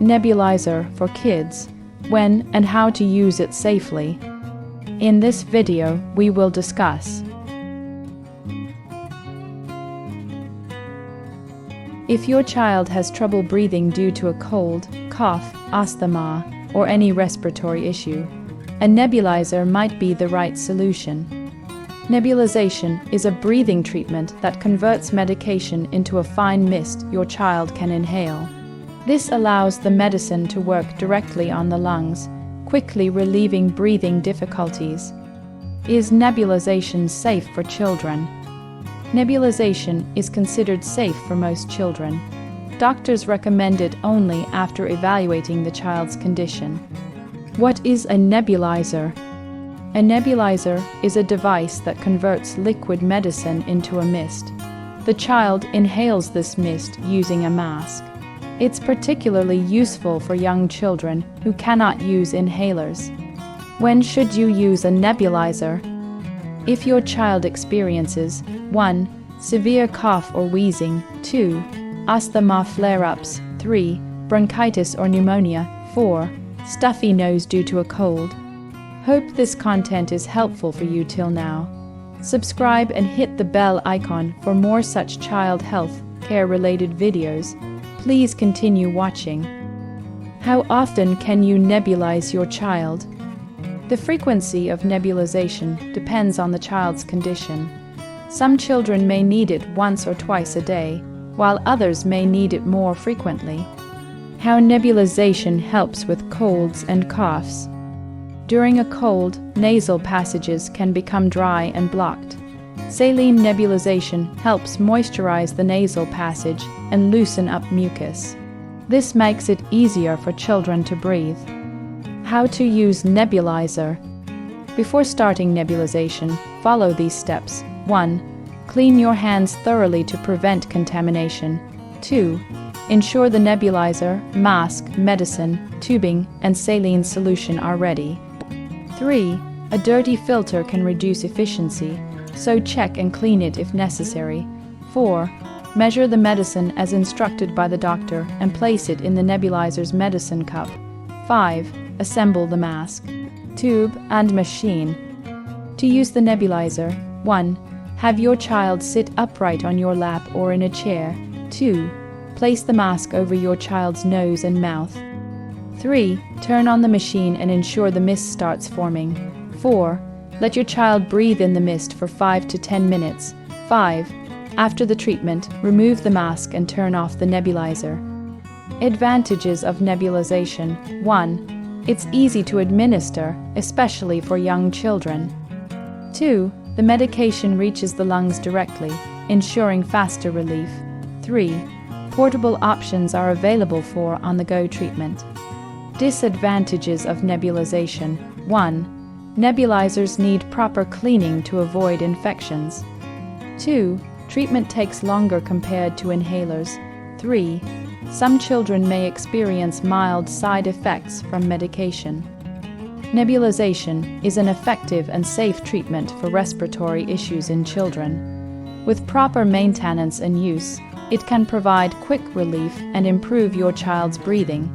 Nebulizer for kids, when and how to use it safely. In this video, we will discuss if your child has trouble breathing due to a cold, cough, asthma, or any respiratory issue, a nebulizer might be the right solution. Nebulization is a breathing treatment that converts medication into a fine mist your child can inhale. This allows the medicine to work directly on the lungs, quickly relieving breathing difficulties. Is nebulization safe for children? Nebulization is considered safe for most children. Doctors recommend it only after evaluating the child's condition. What is a nebulizer? A nebulizer is a device that converts liquid medicine into a mist. The child inhales this mist using a mask. It's particularly useful for young children who cannot use inhalers. When should you use a nebulizer? If your child experiences 1. Severe cough or wheezing, 2. Asthma flare-ups, 3. Bronchitis or pneumonia, 4. Stuffy nose due to a cold. Hope this content is helpful for you till now. Subscribe and hit the bell icon for more such child health care related videos. Please continue watching. How often can you nebulize your child? The frequency of nebulization depends on the child's condition. Some children may need it once or twice a day, while others may need it more frequently. How nebulization helps with colds and coughs. During a cold, nasal passages can become dry and blocked. Saline nebulization helps moisturize the nasal passage and loosen up mucus. This makes it easier for children to breathe. How to use nebulizer. Before starting nebulization, follow these steps. 1. Clean your hands thoroughly to prevent contamination. 2. Ensure the nebulizer, mask, medicine, tubing, and saline solution are ready. 3. A dirty filter can reduce efficiency, so check and clean it if necessary. 4. Measure the medicine as instructed by the doctor and place it in the nebulizer's medicine cup. 5. Assemble the mask, tube, and machine. To use the nebulizer, 1. Have your child sit upright on your lap or in a chair. 2. Place the mask over your child's nose and mouth. 3. Turn on the machine and ensure the mist starts forming. 4. Let your child breathe in the mist for 5 to 10 minutes. 5. After the treatment, remove the mask and turn off the nebulizer. Advantages of nebulization. 1. It's easy to administer, especially for young children. 2. The medication reaches the lungs directly, ensuring faster relief. 3. Portable options are available for on-the-go treatment. Disadvantages of nebulization. 1. Nebulizers need proper cleaning to avoid infections. 2. Treatment takes longer compared to inhalers. 3. Some children may experience mild side effects from medication. Nebulization is an effective and safe treatment for respiratory issues in children. With proper maintenance and use, it can provide quick relief and improve your child's breathing.